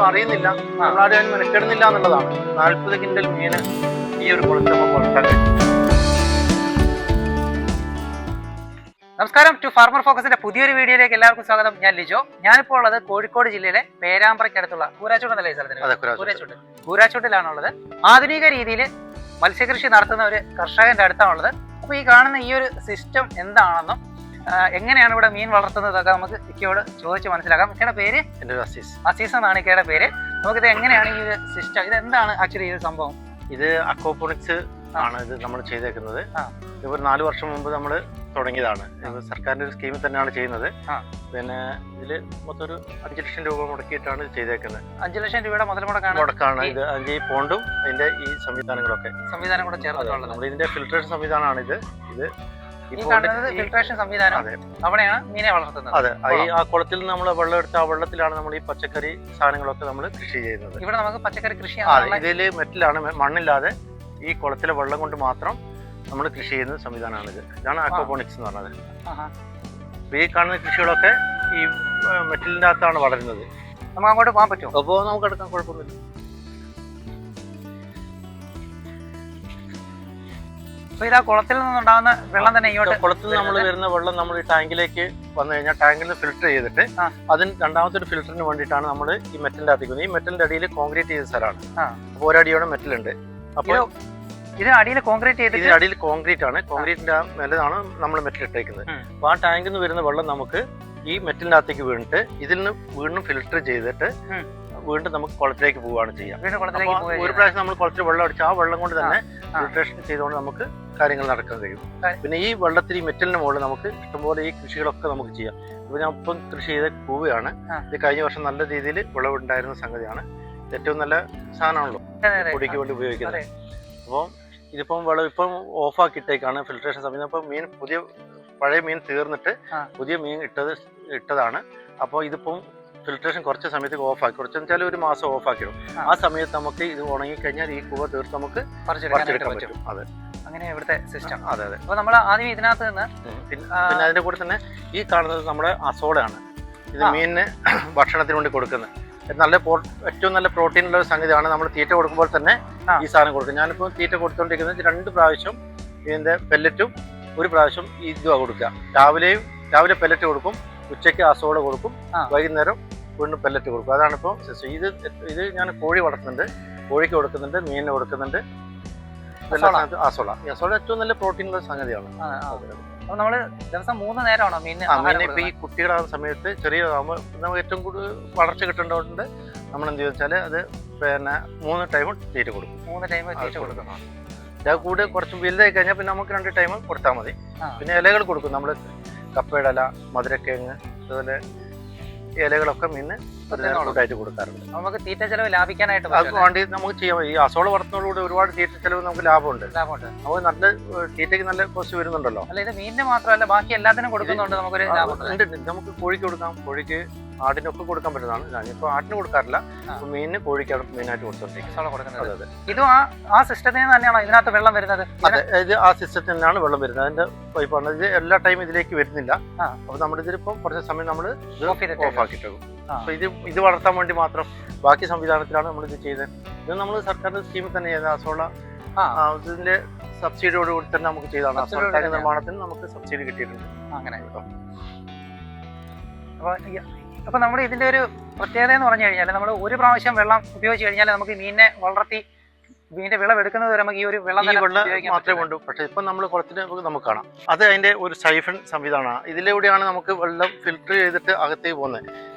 നമ്മളാരും അറിയുന്നില്ല, നമ്മളാരും അതിന് മെനക്കെടുന്നില്ല എന്നുള്ളതാണ്. 40 കിൻഡൽ മീൻ ഈ ഒരു കുളത്തിൽ നമുക്ക് വളർത്താൻ കഴിയും. നമസ്കാരം, ടു ഫാർമർ ഫോക്കസിന്റെ പുതിയൊരു വീഡിയോയിലേക്ക് എല്ലാവർക്കും സ്വാഗതം. ഞാൻ ലിജോ. ഞാനിപ്പോൾ ഉള്ളത് കോഴിക്കോട് ജില്ലയിലെ പേരാമ്പ്രയ്ക്കടുത്തുള്ള കൂരാച്ചോട് എന്നല്ലേ സ്ഥലത്തിന്, കൂരാച്ചോട്ടിലാണുള്ളത്. ആധുനിക രീതിയിൽ മത്സ്യകൃഷി നടത്തുന്ന ഒരു കർഷകന്റെ അടുത്താണുള്ളത്. അപ്പോൾ ഈ കാണുന്ന ഈ ഒരു സിസ്റ്റം എന്താണെന്നും എങ്ങനെയാണ് ഇവിടെ മീൻ വളർത്തുന്നതൊക്കെ നമുക്ക് ഇക്കയോട് ചോദിച്ച് മനസ്സിലാക്കാം. ഇക്കയുടെ പേര് അസീസ് എന്നാണ് ഇക്കയുടെ പേര്. നമുക്കിത് എങ്ങനെയാണ് ഈ ഒരു സിസ്റ്റം, ഇത് എന്താണ് ആക്ച്വലി ഈ ഒരു സംഭവം? ഇത് അക്വാപോണിക്സ് ആണ് ഇത് നമ്മൾ ചെയ്തേക്കുന്നത്. ഇവർ 4 വർഷം മുമ്പ് നമ്മൾ തുടങ്ങിയതാണ്. സർക്കാരിന്റെ ഒരു സ്കീമിൽ തന്നെയാണ് ചെയ്യുന്നത്. പിന്നെ ഇതില് മൊത്തം ഒരു 5 ലക്ഷം രൂപ മുടക്കിയിട്ടാണ് ചെയ്തേക്കുന്നത്. 5 ലക്ഷം രൂപയുടെ മുടക്കാണ് ഇത്. ഈ പോണ്ടും അതിന്റെ ഈ സംവിധാനം കൂടെ ചേർന്നിട്ടുള്ളത്. നമ്മൾ ഇതിന്റെ ഫിൽട്രേഷൻ സംവിധാനമാണ് ഇത്. ഫിൽട്രേഷൻ സംവിധാനം അവിടെയാണ് മീനെ വളർത്തുന്നത്. അതെ, ആ കുളത്തിൽ നിന്ന് നമ്മൾ വെള്ളം എടുത്ത് ആ വെള്ളത്തിലാണ് നമ്മൾ ഈ പച്ചക്കറി സാധനങ്ങളൊക്കെ നമ്മൾ കൃഷി ചെയ്യുന്നത്. ഇവിടെ നമുക്ക് പച്ചക്കറി കൃഷി ഇതില് മെറ്റിലാണ്, മണ്ണില്ലാതെ ഈ കുളത്തിലെ വെള്ളം കൊണ്ട് മാത്രം നമ്മൾ കൃഷി ചെയ്യുന്ന സംവിധാനമാണിത്. ഇതാണ് അക്വാപോണിക്സ് എന്ന് പറഞ്ഞത്. അപ്പൊ ഈ കാണുന്ന കൃഷികളൊക്കെ ഈ മെറ്റലിന്റെ അകത്താണ് വളരുന്നത്. നമുക്ക് അങ്ങോട്ട് പോകാൻ പറ്റുമോ? അപ്പോൾ നമുക്ക് എടുക്കാൻ കുഴപ്പമൊന്നുമില്ല. ഇതാ കുളത്തിൽ നിന്നുണ്ടാകുന്ന വെള്ളം തന്നെ ഇങ്ങോട്ട്, കുളത്തിൽ നമ്മൾ വരുന്ന വെള്ളം നമ്മൾ ഈ ടാങ്കിലേക്ക് വന്നു കഴിഞ്ഞാൽ ടാങ്കിൽ നിന്ന് ഫിൽറ്റർ ചെയ്തിട്ട് അതിന് രണ്ടാമത്തെ ഒരു ഫിൽറ്ററിന് വേണ്ടിയിട്ടാണ് നമ്മൾ ഈ മെറ്റലിന്റെ അകത്തേക്ക്. ഈ മെറ്റലിന്റെ അടിയിൽ കോൺക്രീറ്റ് ചെയ്ത സ്ഥലമാണ്. അപ്പോൾ ഒരടിയോടെ മെറ്റൽ ഉണ്ട്. അപ്പോൾ ഇത് അടിയിൽ കോൺക്രീറ്റ് ചെയ്ത്, ഇതിന്റെ അടിയിൽ കോൺക്രീറ്റ് ആണ്. കോൺക്രീറ്റിന്റെ മേലാണ് നമ്മൾ മെറ്റൽ ഇട്ടേക്കുന്നത്. അപ്പോൾ ആ ടാങ്കിൽ നിന്ന് വരുന്ന വെള്ളം നമുക്ക് ഈ മെറ്റലിന്റെ അകത്തേക്ക് വീണിട്ട് ഇതിൽ നിന്ന് വീണ്ടും ഫിൽറ്റർ ചെയ്തിട്ട് വീണ്ടും നമുക്ക് കുളത്തിലേക്ക് പോവുകയാണ് ചെയ്യുക. ഒരു പ്രാവശ്യം നമ്മൾ കുളത്തിൽ വെള്ളം അടിച്ച് ആ വെള്ളം കൊണ്ട് തന്നെ ഫിൽട്രേഷൻ ചെയ്തുകൊണ്ട് നമുക്ക് കാര്യങ്ങൾ നടക്കാൻ കഴിയും. പിന്നെ ഈ വെള്ളത്തിൽ ഈ മെറ്റലിന് മുകളിൽ നമുക്ക് ഇഷ്ടംപോലെ ഈ കൃഷികളൊക്കെ നമുക്ക് ചെയ്യാം. ഇപ്പൊ ഞാൻ ഇപ്പം കൃഷി ചെയ്ത് പോവുകയാണ്. ഇത് കഴിഞ്ഞ വർഷം നല്ല രീതിയിൽ വിളവുണ്ടായിരുന്ന സംഗതിയാണ്. ഏറ്റവും നല്ല സാധനമാണല്ലോ പൊടിക്ക് വേണ്ടി ഉപയോഗിക്കുന്നത്. അപ്പം ഇതിപ്പം ഇപ്പം ഓഫാക്കിയിട്ടേക്കാണ് ഫിൽട്രേഷൻ സമയം. അപ്പം മീൻ പഴയ മീൻ തീർന്നിട്ട് പുതിയ മീൻ ഇട്ടതാണ്. അപ്പോൾ ഇതിപ്പം ഫിൽട്രേഷൻ കുറച്ച് സമയത്തേക്ക് ഓഫാക്കി, കുറച്ചെന്ന് വെച്ചാൽ ഒരു മാസം ഓഫാക്കിയിടും. ആ സമയത്ത് നമുക്ക് ഇത് ഉണങ്ങിക്കഴിഞ്ഞാൽ ഈ കൂവ തീർത്ത് നമുക്ക് പറിച്ചെടുക്കാൻ പറ്റും. അതെ, അങ്ങനെ ഇവിടുത്തെ സിസ്റ്റം. അതെ അതെ. അപ്പോൾ നമ്മൾ ആദ്യം ഇതിനകത്ത് നിന്ന് പിന്നെ അതിന്റെ കൂടെ തന്നെ ഈ കാണുന്നത് നമ്മുടെ അസോളയാണ്. ഇത് മീനിന് ഭക്ഷണത്തിന് വേണ്ടി കൊടുക്കുന്നത് നല്ല ഏറ്റവും നല്ല പ്രോട്ടീൻ ഉള്ള ഒരു സംഗതിയാണ്. നമ്മൾ തീറ്റ കൊടുക്കുമ്പോൾ തന്നെ ഈ സാധനം കൊടുക്കും. ഞാനിപ്പോൾ തീറ്റ കൊടുത്തുകൊണ്ടിരിക്കുന്നത് 2 പ്രാവശ്യം ഇതിന്റെ പെല്ലറ്റും 1 പ്രാവശ്യം ഇതുവാ കൊടുക്കുക. രാവിലെ പെല്ലറ്റ് കൊടുക്കും, ഉച്ചയ്ക്ക് അസോള കൊടുക്കും, വൈകുന്നേരം വീണ്ടും പെല്ലറ്റ് കൊടുക്കും. അതാണ് ഇപ്പോൾ സിസ്റ്റം. ഇത് ഞാൻ കോഴി വളർത്തുന്നുണ്ട്, കോഴിക്ക് കൊടുക്കുന്നുണ്ട്, മീനിന് കൊടുക്കുന്നുണ്ട്. അസോള ഏറ്റവും നല്ല പ്രോട്ടീൻ ഉള്ള സംഗതിയാണ്. അപ്പോൾ നമ്മൾ ദിവസം 3 നേരമാണോ മീൻ? ഇപ്പൊ ഈ കുട്ടികളാകുന്ന സമയത്ത് ചെറിയതാകുമ്പോൾ നമുക്ക് ഏറ്റവും കൂടുതൽ വളർച്ച കിട്ടേണ്ടതുകൊണ്ട് നമ്മൾ എന്ത് വെച്ചാൽ അത് പിന്നെ 3 ടൈം തീറ്റ കൊടുക്കും. 3 ടൈം തീറ്റ കൊടുക്കണം. കൂടെ കുറച്ച് വലുതായി കഴിഞ്ഞാൽ പിന്നെ നമുക്ക് 2 ടൈം കൊടുത്താൽ മതി. പിന്നെ ഇലകൾ കൊടുക്കും. നമ്മൾ കപ്പയുടെ ഇല, മധുരക്കിഴങ്ങ്, അതുപോലെ ഇലകളൊക്കെ മീന് ആയിട്ട് കൊടുക്കാറുണ്ട്. നമുക്ക് തീറ്റ ചെലവ് ലാഭിക്കാനായിട്ട് വേണ്ടി നമുക്ക് ചെയ്യാം. ഈ അസോള വളർത്തുന്നതോടുകൂടി ഒരുപാട് തീറ്റ ചെലവ് നമുക്ക് ലാഭമുണ്ട്. നമുക്ക് നല്ല തീറ്റയ്ക്ക് നല്ല കോസ്റ്റ് വരുന്നുണ്ടല്ലോ. അല്ല, ഇത് മീനിന് മാത്രമല്ല ബാക്കി എല്ലാത്തിനും കൊടുക്കുന്നുണ്ട്. നമുക്കൊരു നമുക്ക് കോഴിക്ക് കൊടുക്കാം, കോഴിക്ക് ആടിനൊക്കെ കൊടുക്കാൻ പറ്റുന്നതാണ്. ഞാനിപ്പോൾ ആടിന് കൊടുക്കാറില്ല, മീനിന് കോഴിക്കാണ് മെയിനായിട്ട് കൊടുത്തോണ്ടിരിക്കുന്നത്. ഇതും ആ സിസ്റ്റത്തിന് തന്നെയാണോ ഇതിനകത്ത് വെള്ളം വരുന്നത്? അതെ, ഇത് ആ സിസ്റ്റത്തിൽ തന്നെയാണ് വെള്ളം വരുന്നത്. അതിന്റെ പൈപ്പാണ് ഇത്. എല്ലാ ടൈം ഇതിലേക്ക് വരുന്നില്ല. അപ്പൊ നമ്മുടെ ഇതിലിപ്പം കുറച്ച് സമയം നമ്മൾ ഓഫാക്കിയിട്ടു. അപ്പൊ ഇത് വളർത്താൻ വേണ്ടി മാത്രം ബാക്കി സംവിധാനത്തിലാണ് നമ്മൾ ഇത് ചെയ്തത്. ഇത് നമ്മൾ സർക്കാരിന്റെ സ്കീമിൽ തന്നെ ചെയ്ത അസോള ഇതിന്റെ സബ്സിഡിയോടുകൂടി തന്നെ നമുക്ക് ചെയ്താണ്. അസോള ടാങ്ക് നിർമ്മാണത്തിന് നമുക്ക് സബ്സിഡി കിട്ടിയിട്ടുണ്ട്. അങ്ങനെ. അപ്പൊ നമ്മൾ ഇതിന്റെ ഒരു പ്രത്യേകത എന്ന് പറഞ്ഞു കഴിഞ്ഞാൽ നമ്മൾ 1 പ്രാവശ്യം വെള്ളം ഉപയോഗിച്ച് കഴിഞ്ഞാൽ നമുക്ക് മീനിനെ വളർത്തി മീനിന്റെ വിളവെടുക്കുന്നത് വരെ നമുക്ക് ഈ ഒരു വെള്ളം മാത്രമേ കൊണ്ടു. പക്ഷെ ഇപ്പൊ നമ്മൾ കുളത്തിന് നമുക്ക് കാണാം. അത് അതിന്റെ ഒരു സൈഫൺ സംവിധാനമാണ്. ഇതിലൂടെയാണ് നമുക്ക് വെള്ളം ഫിൽട്ടർ ചെയ്തിട്ട് അകത്തേക്ക് പോകുന്നത്.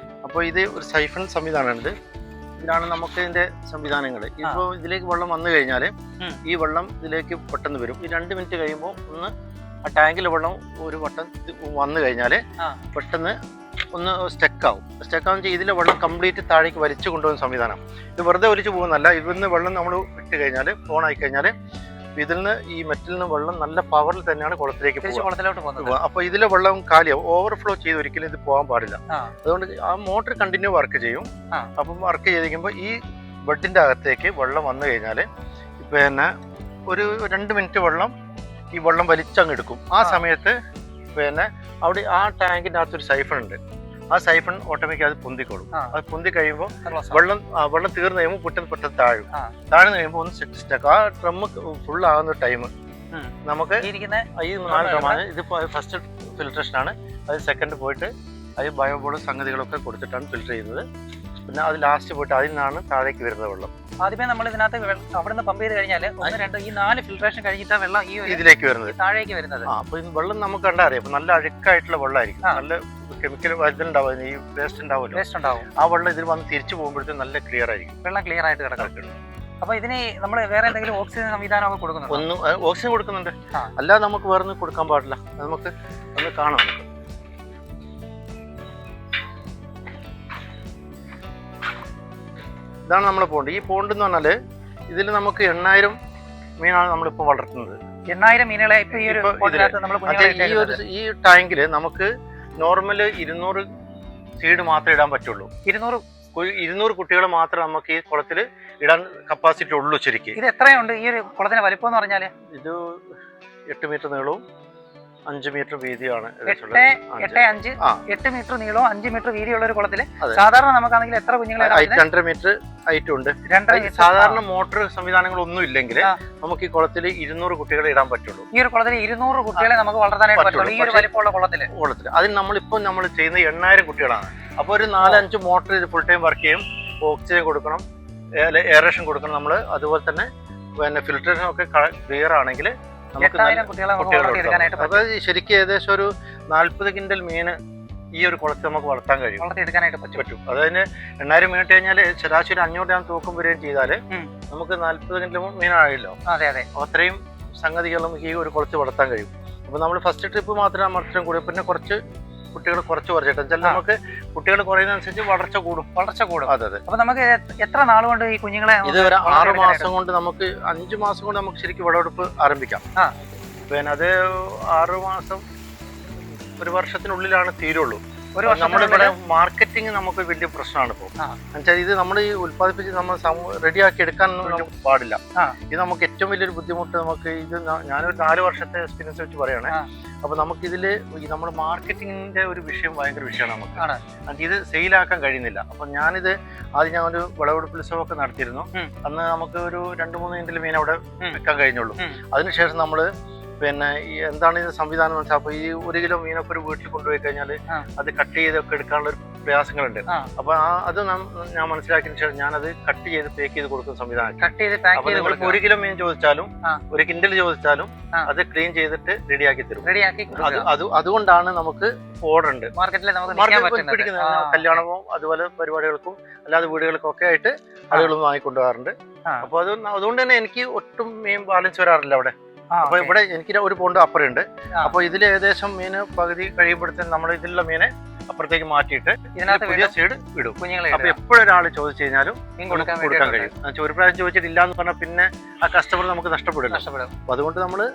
അപ്പോൾ ഇത് ഒരു സൈഫൺ സംവിധാനമുണ്ട്. ഇതിലാണ് നമുക്ക് ഇതിന്റെ സംവിധാനങ്ങൾ. ഇപ്പോൾ ഇതിലേക്ക് വെള്ളം വന്നു കഴിഞ്ഞാൽ ഈ വെള്ളം ഇതിലേക്ക് പെട്ടെന്ന് വരും. ഈ 2 മിനിറ്റ് കഴിയുമ്പോൾ ഒന്ന് ആ ടാങ്കിലെ വെള്ളം ഒരു വട്ടം വന്നു കഴിഞ്ഞാൽ പെട്ടെന്ന് ഒന്ന് സ്റ്റക്കാവും. സ്റ്റക്കാവുന്ന ഇതിലെ വെള്ളം കംപ്ലീറ്റ് താഴേക്ക് വലിച്ചു കൊണ്ടുപോകുന്ന സംവിധാനം. ഇത് വെറുതെ ഒലിച്ചു പോകുന്നല്ല. ഇതിൽ വെള്ളം നമ്മൾ വിട്ട് കഴിഞ്ഞാൽ ഓണായി കഴിഞ്ഞാൽ ഇതിൽ നിന്ന് ഈ മെറ്റിൽ നിന്ന് വെള്ളം നല്ല പവറിൽ തന്നെയാണ് കുളത്തിലേക്ക് പോകുക. അപ്പൊ ഇതിലെ വെള്ളം കാലിയാവും. ഓവർഫ്ലോ ചെയ്ത് ഒരിക്കലും ഇത് പോകാൻ പാടില്ല. അതുകൊണ്ട് ആ മോട്ടർ കണ്ടിന്യൂ വർക്ക് ചെയ്യും. അപ്പം വർക്ക് ചെയ്തിരിക്കുമ്പോൾ ഈ ബെഡിന്റെ അകത്തേക്ക് വെള്ളം വന്നു കഴിഞ്ഞാൽ പിന്നെ ഒരു 2 മിനിറ്റ് വെള്ളം ഈ വെള്ളം വലിച്ചങ്ങ് എടുക്കും. ആ സമയത്ത് പിന്നെ അവിടെ ആ ടാങ്കിൻ്റെ അകത്തൊരു സൈഫൺ ഉണ്ട്. ആ സൈഫൺ ഓട്ടോമാറ്റിക് അത് പൊന്തിക്കോളും. അത് പൊന്തി കഴിയുമ്പോൾ വെള്ളം തീർന്നു കഴിയുമ്പോൾ പെട്ടെന്ന് താഴും. താഴ്ന്നു കഴിയുമ്പോൾ ഒന്ന് സെറ്റ് ആ ഡ്രം ഫുൾ ആകുന്ന ടൈം നമുക്ക് ഈ 4 ഡ്രമാണ്. ഇതിപ്പോൾ ഫസ്റ്റ് ഫിൽട്രേഷൻ ആണ്. അത് സെക്കൻഡ് പോയിട്ട് അത് ബയോബോർഡ് സംഗതികളൊക്കെ കൊടുത്തിട്ടാണ് ഫിൽറ്റർ ചെയ്യുന്നത്. പിന്നെ അത് ലാസ്റ്റ് പോയിട്ട് അതിൽ നിന്നാണ് താഴേക്ക് വരുന്ന വെള്ളം. ആദ്യമേ നമ്മൾ ഇതിനകത്ത് അവിടുന്ന് പമ്പ് ചെയ്ത് കഴിഞ്ഞാൽ 1, 2 ഈ 4 ഫിൽട്രേഷൻ കഴിഞ്ഞിട്ടാണ് വെള്ളം ഈ ഇതിലേക്ക് വരുന്നത്, താഴേക്ക് വരുന്നത്. അപ്പൊ വെള്ളം നമുക്ക് കണ്ടാ അറിയാം. അപ്പൊ നല്ല അഴുക്കായിട്ടുള്ള വെള്ളമായിരിക്കും, നല്ല കെമിക്കൽ ഇതുണ്ടാവും, ഈ വേസ്റ്റ് ഉണ്ടാവുമല്ലോ, ആ വെള്ളം ഇതിൽ വന്ന് തിരിച്ചു പോകുമ്പോഴത്തേക്കും നല്ല ക്ലിയർ ആയിരിക്കും, വെള്ളം ക്ലിയർ ആയിട്ട് കിടക്കും. അപ്പൊ ഇതിന് നമ്മൾ വേറെ എന്തെങ്കിലും ഓക്സിജൻ സംവിധാനമൊക്കെ കൊടുക്കുന്നുണ്ടോ? ഒന്നും ഓക്സിജൻ കൊടുക്കുന്നുണ്ട്, അല്ലാതെ നമുക്ക് വേറെ ഒന്നും കൊടുക്കാൻ പാടില്ല. നമുക്ക് ഒന്ന് കാണാം. നമുക്ക് ഇതാണ് നമ്മളെ പോണ്ട്. ഈ പോണ്ട് എന്ന് പറഞ്ഞാല് ഇതിൽ നമുക്ക് 8000 മീനാണ് നമ്മളിപ്പോ വളർത്തുന്നത്. 8000 മീനുകളെ ഈ ടാങ്കില് നമുക്ക് നോർമൽ 200 സീഡ് മാത്രമേ ഇടാൻ പറ്റുള്ളൂ. 200 കുട്ടികളെ മാത്രമേ നമുക്ക് ഈ കുളത്തിൽ ഇടാൻ കപ്പാസിറ്റി ഉള്ളൂ ശരിക്കും. ഇത് എത്രയുണ്ട് ഈ ഒരു കുളത്തിന്റെ വലിപ്പം എന്ന് പറഞ്ഞാല്? ഇത് 8 മീറ്റർ നീളവും 5 മീറ്റർ വീതിയാണ്. 8 മീറ്റർ നീളവും 5 മീറ്റർ വീതിയുള്ള ഒരു കുളത്തില് സാധാരണ നമുക്കാണെങ്കിൽ എത്ര കുഞ്ഞുങ്ങളെ? 2.5 മീറ്റർ ഹൈറ്റ് ഉണ്ട്. സാധാരണ മോട്ടോർ സംവിധാനങ്ങളൊന്നും ഇല്ലെങ്കിൽ നമുക്ക് ഈ കുളത്തിൽ 200 കുട്ടികളെ ഇടാൻ പറ്റുള്ളൂ. ഈ ഒരു കുളത്തിൽ 200 കുട്ടികളെ നമുക്ക് വളർത്താനായിട്ട് പറ്റുള്ളൂ ഈ ഒരു വലിപ്പമുള്ള കുളത്തില്. അതിന് നമ്മളിപ്പോൾ നമ്മൾ ചെയ്യുന്ന 8000 കുട്ടികളാണ്. അപ്പോൾ ഒരു 4-5 മോട്ടർ ഇത് ഫുൾ ടൈം വർക്ക് ചെയ്യും. ഓക്സിജൻ കൊടുക്കണം, എയറേഷൻ കൊടുക്കണം നമ്മൾ. അതുപോലെ തന്നെ പിന്നെ ഫിൽട്രേഷൻ ഒക്കെ ക്ലിയർ ആണെങ്കിൽ അതായത് ശരിക്കും ഏകദേശം ഒരു 40 കിൻഡൽ മീന് ഈ ഒരു കുളത്തിൽ നമുക്ക് വളർത്താൻ കഴിയും, വളർത്തിയെടുക്കാനായിട്ട് പറ്റും. അതായത് 8000 മീൻ ഇട്ട് കഴിഞ്ഞാൽ ശരാശരി 500 ഗ്രാം തൂക്കം വരികയും ചെയ്താല് നമുക്ക് 40 കിൻഡൽ മീനായല്ലോ. അത്രയും സംഗതികൾ നമുക്ക് ഈ ഒരു കുളത്തിൽ വളർത്താൻ കഴിയും. അപ്പൊ നമ്മൾ ഫസ്റ്റ് ട്രിപ്പ് മാത്രമേ മത്സരം കൂടി, പിന്നെ കുറച്ച് കുട്ടികൾ കുറച്ച് കുറച്ചിട്ട് നമുക്ക് കുട്ടികൾ കുറയുന്നതനുസരിച്ച് വളർച്ച കൂടും. അതെ. അപ്പൊ നമുക്ക് എത്ര നാൾ കൊണ്ട് ഈ കുഞ്ഞുങ്ങളെ? ഇത് ഒരു 6 മാസം കൊണ്ട്, നമുക്ക് 5 മാസം കൊണ്ട് നമുക്ക് ശരിക്കും വിളവെടുപ്പ് ആരംഭിക്കാം. പിന്നെ അത് 6 മാസം 1 വർഷത്തിനുള്ളിലാണ് തീരുള്ളൂ. നമ്മളിവിടെ മാർക്കറ്റിംഗ് നമുക്ക് വലിയ പ്രശ്നമാണ് ഇപ്പോൾ. എന്നുവെച്ചാൽ ഇത് നമ്മൾ ഈ ഉത്പാദിപ്പിച്ച് നമ്മൾ റെഡിയാക്കി എടുക്കാനൊന്നും നമുക്ക് പാടില്ല. ഇത് നമുക്ക് ഏറ്റവും വലിയൊരു ബുദ്ധിമുട്ട് നമുക്ക് ഇത് ഞാനൊരു 4 വർഷത്തെ എക്സ്പീരിയൻസ് വെച്ച് പറയാണ്. അപ്പൊ നമുക്കിതില് നമ്മുടെ മാർക്കറ്റിങ്ങിന്റെ ഒരു വിഷയം ഭയങ്കര വിഷയമാണ് നമുക്ക്. ഇത് സെയിലാക്കാൻ കഴിയുന്നില്ല. അപ്പൊ ഞാനിത് ആദ്യം ഞാൻ ഒരു വിളവെടുപ്പ് ഉത്സവമൊക്കെ നടത്തിയിരുന്നു. അന്ന് നമുക്ക് ഒരു 2-3 കിൻഡൽ മീൻ അവിടെ വെക്കാൻ കഴിഞ്ഞുള്ളൂ. അതിനുശേഷം നമ്മള് പിന്നെ ഈ എന്താണ് ഇത് സംവിധാനം എന്ന് വെച്ചാൽ, അപ്പൊ ഈ 1 കിലോ മീനൊക്കെ ഒരു വീട്ടിൽ കൊണ്ടുപോയി കഴിഞ്ഞാൽ അത് കട്ട് ചെയ്തൊക്കെ എടുക്കാനുള്ള ഒരു പ്രയാസങ്ങളുണ്ട്. അപ്പൊ അത് ഞാൻ മനസ്സിലാക്കിയതിനു ശേഷം ഞാനത് കട്ട് ചെയ്ത് പാക്ക് ചെയ്ത് കൊടുക്കുന്ന സംവിധാനം. അപ്പൊ നിങ്ങൾക്ക് 1 കിലോ മീൻ ചോദിച്ചാലും 1 കിൻഡൽ ചോദിച്ചാലും അത് ക്ലീൻ ചെയ്തിട്ട് റെഡിയാക്കി തരും. അതുകൊണ്ടാണ് നമുക്ക് ഓർഡർ ഉണ്ട് മാർക്കറ്റിൽ പിടിക്കുന്നത്. കല്യാണമോ അതുപോലെ പരിപാടികൾക്കും അല്ലാതെ വീടുകൾക്കും ഒക്കെ ആയിട്ട് ആളുകൾ വാങ്ങിക്കൊണ്ടുപോകാറുണ്ട്. അപ്പൊ അതുകൊണ്ട് തന്നെ എനിക്ക് ഒട്ടും മീൻ ബാലൻസ് വരാറില്ല അവിടെ. അപ്പൊ ഇവിടെ എനിക്ക് ഒരു പോണ്ട് അപ്പുറമുണ്ട്. അപ്പൊ ഇതിൽ ഏകദേശം മീന് പകുതി കഴിയുമ്പോഴത്തേക്കും നമ്മൾ ഇതിലുള്ള മീനെ അപ്പുറത്തേക്ക് മാറ്റിയിട്ട് പുതിയ സീഡ് ഇടും. അപ്പൊ എപ്പോഴൊരാൾ ചോദിച്ചു കഴിഞ്ഞാലും കൊടുക്കാൻ കഴിയും. ഒരു പ്രാവശ്യം ചോദിച്ചിട്ടില്ല എന്ന് പറഞ്ഞാൽ പിന്നെ ആ കസ്റ്റമർ നമുക്ക് നഷ്ടപ്പെടില്ല. അപ്പൊ അതുകൊണ്ട് നമ്മള്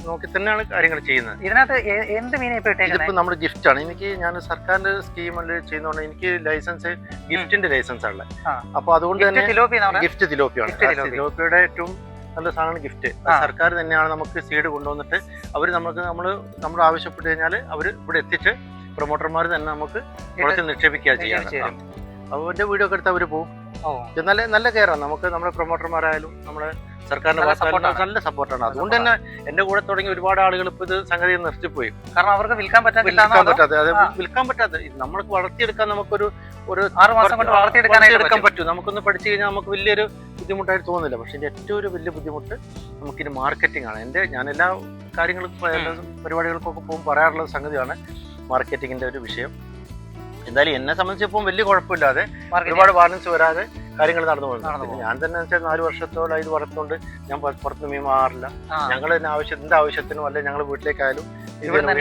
നോക്കി തന്നെയാണ് കാര്യങ്ങൾ ചെയ്യുന്നത്. ഇതിനകത്ത് എന്ത് മീനെ ഇതിപ്പോ നമ്മുടെ ഗിഫ്റ്റ് ആണ്. എനിക്ക് ഞാൻ സർക്കാരിന്റെ സ്കീമിൽ ചെയ്യുന്നതുകൊണ്ട് എനിക്ക് ലൈസൻസ് ഗിഫ്റ്റിന്റെ ലൈസൻസ് ആണ്. അപ്പൊ അതുകൊണ്ട് തന്നെ ഗിഫ്റ്റ് തിലോപ്പിയാണ്. തിലോപ്പിയുടെ ഏറ്റവും നല്ല സാധനമാണ് ഗിഫ്റ്റ്. സർക്കാർ തന്നെയാണ് നമുക്ക് സീഡ് കൊണ്ടുവന്നിട്ട് അവർ നമ്മൾ ആവശ്യപ്പെട്ട് കഴിഞ്ഞാൽ അവർ ഇവിടെ എത്തിച്ച് പ്രൊമോട്ടർമാർ തന്നെ നമുക്ക് കുറച്ച് നിക്ഷേപിക്കുക ചെയ്യാം. അവരുടെ വീഡിയോ ഒക്കെ എടുത്ത് അവർ പോകും. നല്ല കെയറാണ് നമുക്ക്. നമ്മുടെ പ്രൊമോട്ടർമാരായാലും നമ്മുടെ സർക്കാരിന്റെ ഭാഗത്തായാലും നല്ല സപ്പോർട്ടാണ്. അതുകൊണ്ട് തന്നെ എന്റെ കൂടെ തുടങ്ങി ഒരുപാട് ആളുകൾ ഇപ്പൊ ഇത് സംഗതി നിർത്തിപ്പോയി. കാരണം അവർക്ക് വിൽക്കാൻ പറ്റാതെ വിൽക്കാൻ പറ്റാതെ നമ്മൾക്ക് വളർത്തിയെടുക്കാൻ നമുക്കൊരു 6 മാസം കൊണ്ട് വളർത്തിയെടുക്കാൻ പറ്റും. നമുക്കൊന്ന് പഠിച്ചു കഴിഞ്ഞാൽ നമുക്ക് വലിയൊരു ബുദ്ധിമുട്ടായിട്ട് തോന്നുന്നില്ല. പക്ഷെ ഇതിന്റെ ഏറ്റവും ഒരു വലിയ ബുദ്ധിമുട്ട് നമുക്കിത് മാർക്കറ്റിംഗ് ആണ്. ഞാൻ എല്ലാ കാര്യങ്ങൾക്കും പരിപാടികൾക്കൊക്കെ പോകുമ്പോൾ പറയാറുള്ള സംഗതിയാണ് മാർക്കറ്റിങ്ങിന്റെ ഒരു വിഷയം. എന്തായാലും എന്നെ സംബന്ധിച്ചപ്പോൾ വലിയ കുഴപ്പമില്ലാതെ ഒരുപാട് ബാലൻസ് വരാതെ കാര്യങ്ങൾ നടന്നു പോകുന്നു. ഞാൻ തന്നെ വെച്ചാൽ 4 വർഷത്തോളം ഇത് വളർത്തുകൊണ്ട് ഞാൻ പുറത്ത് മീൻ വാങ്ങാറില്ല. ഞങ്ങൾ തന്നെ എന്ത് ആവശ്യത്തിനും അല്ലെ ഞങ്ങൾ വീട്ടിലേക്കായാലും